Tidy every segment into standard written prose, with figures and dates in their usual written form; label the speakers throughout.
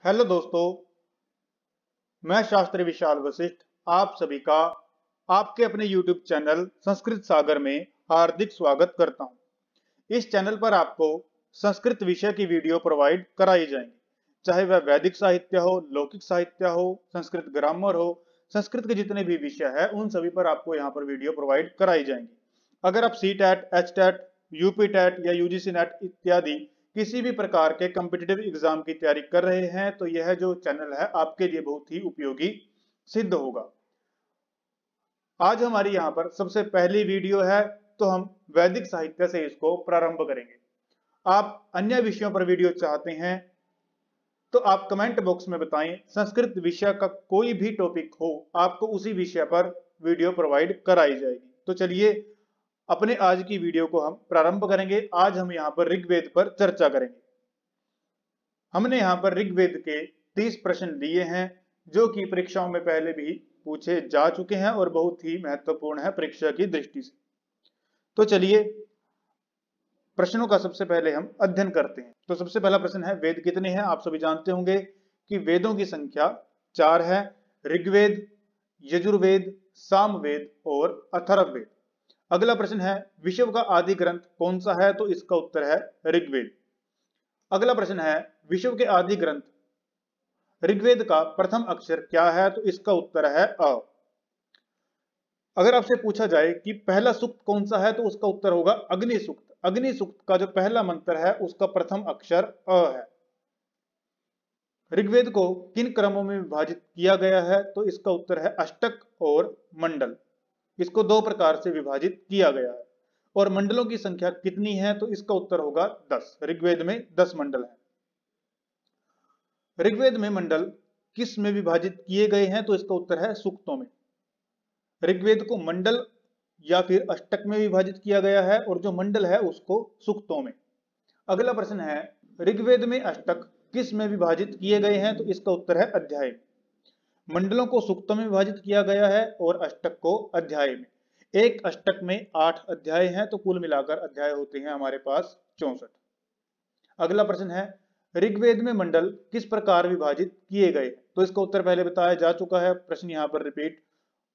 Speaker 1: Hello दोस्तों, मैं शास्त्री विशाल वशिष्ठ आप सभी का आपके अपने YouTube चैनल संस्कृत सागर में हार्दिक स्वागत करता हूं। इस चैनल पर आपको संस्कृत विषय की वीडियो प्रोवाइड कराई जाएंगी, चाहे वह वैदिक साहित्य हो, लौकिक साहित्य हो, संस्कृत ग्रामर हो, संस्कृत के जितने भी विषय है उन सभी पर आपको यहाँ पर वीडियो प्रोवाइड कराई जाएंगी। अगर आप CTET, HTET, UPTET या UGC नेट इत्यादि किसी भी प्रकार के कॉम्पिटिटिव एग्जाम की तैयारी कर रहे हैं तो यह जो चैनल है आपके लिए बहुत ही उपयोगी सिद्ध होगा। आज हमारी यहाँ पर सबसे पहली वीडियो है तो हम वैदिक साहित्य से इसको प्रारंभ करेंगे। आप अन्य विषयों पर वीडियो चाहते हैं तो आप कमेंट बॉक्स में बताएं, संस्कृत विषय का कोई भी टॉपिक हो आपको उसी विषय पर वीडियो प्रोवाइड कराई जाएगी। तो चलिए अपने आज की वीडियो को हम प्रारंभ करेंगे। आज हम यहाँ पर ऋग्वेद पर चर्चा करेंगे। हमने यहाँ पर ऋग्वेद के 30 प्रश्न लिए हैं जो कि परीक्षाओं में पहले भी पूछे जा चुके हैं और बहुत ही महत्वपूर्ण है परीक्षा की दृष्टि से। तो चलिए प्रश्नों का सबसे पहले हम अध्ययन करते हैं। तो सबसे पहला प्रश्न है, वेद कितने हैं? आप सभी जानते होंगे कि वेदों की संख्या 4 है। ऋग्वेद, यजुर्वेद, सामवेद और अथर्ववेद। अगला प्रश्न है, विश्व का आदि ग्रंथ कौन सा है? तो इसका उत्तर है ऋग्वेद। अगला प्रश्न है, विश्व के आदि ग्रंथ ऋग्वेद का प्रथम अक्षर क्या है? तो इसका उत्तर है अ। अगर आपसे पूछा जाए कि पहला सूक्त कौन सा है तो उसका उत्तर होगा अग्नि सूक्त। अग्नि सूक्त का जो पहला मंत्र है उसका प्रथम अक्षर अ है। ऋग्वेद को किन क्रमों में विभाजित किया गया है? तो इसका उत्तर है अष्टक और मंडल। इसको दो प्रकार से विभाजित किया गया है। और मंडलों की संख्या कितनी है? तो इसका उत्तर होगा 10। ऋग्वेद में 10 मंडल हैं। ऋग्वेद में मंडल किस में विभाजित किए गए हैं? तो इसका उत्तर है सूक्तों में। ऋग्वेद को मंडल या फिर अष्टक में विभाजित किया गया है और जो मंडल है उसको सूक्तों में। अगला प्रश्न है, ऋग्वेद में अष्टक किस में विभाजित किए गए हैं? तो इसका उत्तर है अध्याय। मंडलों को सूक्तों में विभाजित किया गया है और अष्टक को अध्याय में। एक अष्टक में 8 अध्याय हैं तो कुल मिलाकर अध्याय होते हैं हमारे पास 64। अगला प्रश्न है, ऋग्वेद में मंडल किस प्रकार विभाजित किए गए? तो इसका उत्तर पहले बताया जा चुका है, प्रश्न यहाँ पर रिपीट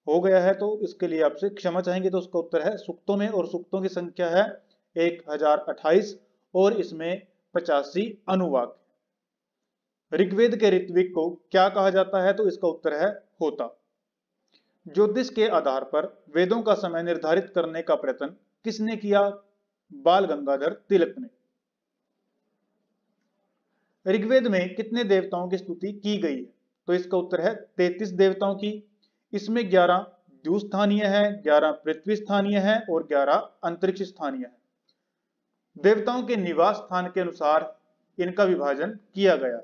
Speaker 1: हो गया है तो इसके लिए आपसे क्षमा चाहेंगे। तो उसका उत्तर है सूक्तों में, और सूक्तों की संख्या है 1028 और इसमें 85 अनुवाक। ऋग्वेद के ऋत्विक को क्या कहा जाता है? तो इसका उत्तर है होता। ज्योतिष के आधार पर वेदों का समय निर्धारित करने का प्रयत्न किसने किया? बाल गंगाधर तिलक ने। ऋग्वेद में कितने देवताओं की स्तुति की गई है? तो इसका उत्तर है 33 देवताओं की। इसमें 11 द्यू स्थानीय है, 11 पृथ्वी स्थानीय है और 11 अंतरिक्ष स्थानीय है। देवताओं के निवास स्थान के अनुसार इनका विभाजन किया गया।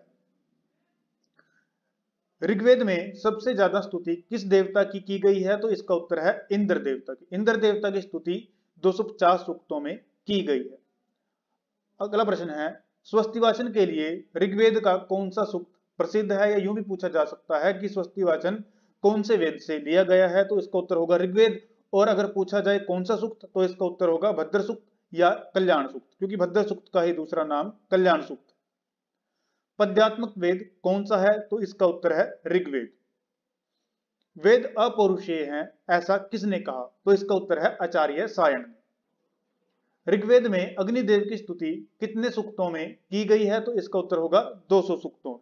Speaker 1: ऋग्वेद में सबसे ज्यादा स्तुति किस देवता की गई है? तो इसका उत्तर है इंद्र देवता की। इंद्र देवता की स्तुति 250 सूक्तों में की गई है। अगला प्रश्न है, स्वस्तिवाचन के लिए ऋग्वेद का कौन सा सूक्त प्रसिद्ध है? या यूं भी पूछा जा सकता है कि स्वस्तिवाचन कौन से वेद से लिया गया है? तो इसका उत्तर होगा ऋग्वेद। और अगर पूछा जाए कौन सा सूक्त तो इसका उत्तर होगा भद्र सूक्त या कल्याण सूक्त, क्योंकि भद्र सूक्त का ही दूसरा नाम कल्याण सूक्त। पद्यात्मक वेद कौन सा है? तो इसका उत्तर है ऋग्वेद। वेद अपौरुषेय हैं ऐसा किसने कहा? तो इसका उत्तर है आचार्य सायण ने। ऋग्वेद में अग्निदेव की स्तुति कितने सूक्तों में की गई है? तो इसका उत्तर होगा 200 सूक्तों में।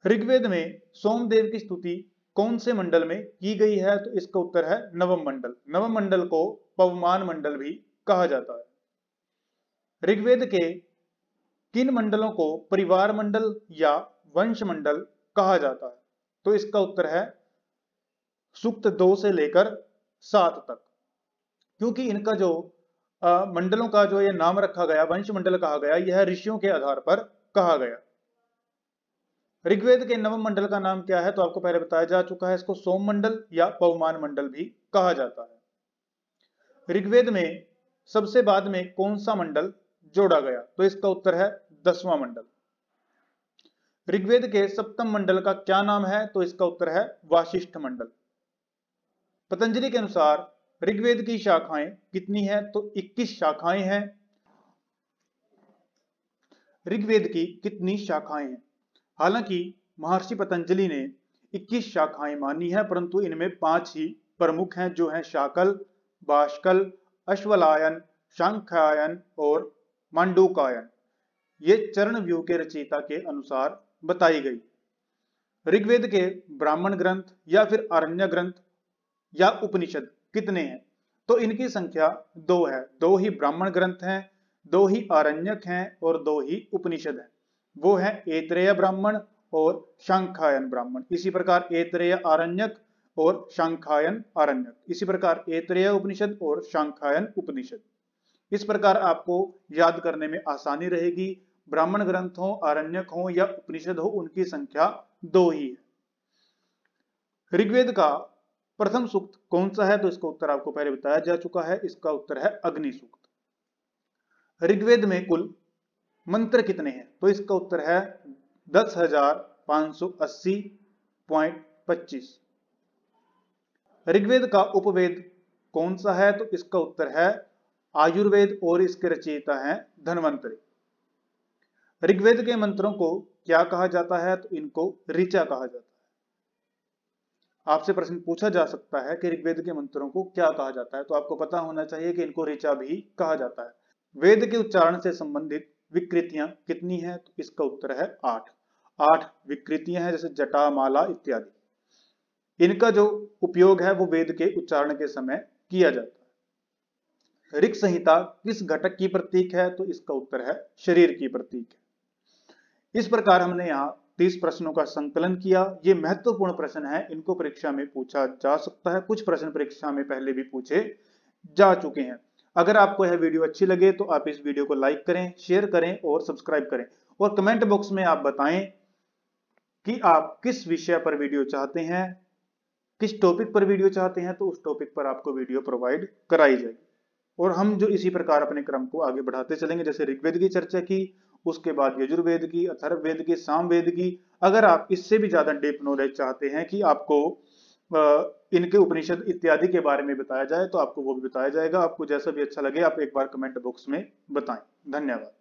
Speaker 1: ऋग्वेद में सोमदेव की स्तुति कौन से मंडल में की गई है? तो इसका उत्तर है नवम मंडल। नवम मंडल को पवमान मंडल भी कहा जाता है। ऋग्वेद के किन मंडलों को परिवार मंडल या वंश मंडल कहा जाता है? तो इसका उत्तर है सूक्त 2 से लेकर 7 तक, क्योंकि इनका जो मंडलों का जो ये नाम रखा गया, वंश मंडल कहा गया, यह ऋषियों के आधार पर कहा गया। ऋग्वेद के नवम मंडल का नाम क्या है? तो आपको पहले बताया जा चुका है, इसको सोम मंडल या पवमान मंडल भी कहा जाता है। ऋग्वेद में सबसे बाद में कौन सा मंडल जोड़ा गया? तो इसका उत्तर है 10वां मंडल। ऋग्वेद के सप्तम मंडल का क्या नाम है? तो इसका उत्तर है वाशिष्ठ मंडल। पतंजलि के अनुसार ऋग्वेद की शाखाएं कितनी हैं? तो 21 शाखाएं हैं। ऋग्वेद की कितनी शाखाएं हैं? हालांकि महर्षि पतंजलि ने 21 शाखाएं मानी है, परंतु इनमें 5 ही प्रमुख हैं, जो हैं शाकल, बाष्कल, अश्वलायन, सांख्यायन और मांडूकायन। ये चरण व्यूह के रचयिता के अनुसार बताई गई। ऋग्वेद के ब्राह्मण ग्रंथ या फिर आरण्य ग्रंथ या उपनिषद कितने हैं? तो इनकी संख्या 2 है। 2 ही ब्राह्मण ग्रंथ हैं, 2 ही आरण्यक हैं और 2 ही उपनिषद हैं। वो है ऐतरेय ब्राह्मण और सांख्यायन ब्राह्मण। इसी प्रकार ऐतरेय आरण्यक और सांख्यायन आरण्यक, इसी प्रकार ऐतरेय उपनिषद और सांख्यायन उपनिषद। इस प्रकार आपको याद करने में आसानी रहेगी। ब्राह्मण ग्रंथ हो, आरण्यक हो या उपनिषद हो, उनकी संख्या 2 ही है। ऋग्वेद का प्रथम सूक्त कौन सा है? तो इसका उत्तर आपको पहले बताया जा चुका है। इसका उत्तर है अग्नि सूक्त। ऋग्वेद में कुल मंत्र कितने हैं? तो इसका उत्तर है 10,580.25। ऋग्वेद का उपवेद कौन सा है? तो इसका उत्तर है आयुर्वेद और इसके रचयिता हैं धन्वंतरि। ऋग्वेद के मंत्रों को क्या कहा जाता है? तो इनको ऋचा कहा जाता है। आपसे प्रश्न पूछा जा सकता है कि ऋग्वेद के मंत्रों को क्या कहा जाता है, तो आपको पता होना चाहिए कि इनको ऋचा भी कहा जाता है। वेद के उच्चारण से संबंधित विकृतियां कितनी हैं? तो इसका उत्तर है 8 विकृतियां हैं, जैसे जटा, माला इत्यादि। इनका जो उपयोग है वो वेद के उच्चारण के समय किया जाता है। ऋक् संहिता किस घटक की प्रतीक है? तो इसका उत्तर है शरीर की प्रतीक है। इस प्रकार हमने यहाँ 30 प्रश्नों का संकलन किया। ये महत्वपूर्ण प्रश्न है, इनको परीक्षा में पूछा जा सकता है। कुछ प्रश्न परीक्षा में पहले भी पूछे जा चुके हैं। अगर आपको यह वीडियो अच्छी लगे तो आप इस वीडियो को लाइक करें, शेयर करें और सब्सक्राइब करें। और कमेंट बॉक्स में आप बताएं कि आप किस विषय पर वीडियो चाहते हैं, किस टॉपिक पर वीडियो चाहते हैं, तो उस टॉपिक पर आपको वीडियो प्रोवाइड कराई जाएगी। और हम जो इसी प्रकार अपने क्रम को आगे बढ़ाते चलेंगे। जैसे ऋग्वेद की चर्चा की, उसके बाद यजुर्वेद की, अथर्ववेद की, सामवेद की। अगर आप इससे भी ज्यादा डीप नॉलेज चाहते हैं कि आपको इनके उपनिषद इत्यादि के बारे में बताया जाए, तो आपको वो भी बताया जाएगा। आपको जैसा भी अच्छा लगे आप एक बार कमेंट बॉक्स में बताएं। धन्यवाद।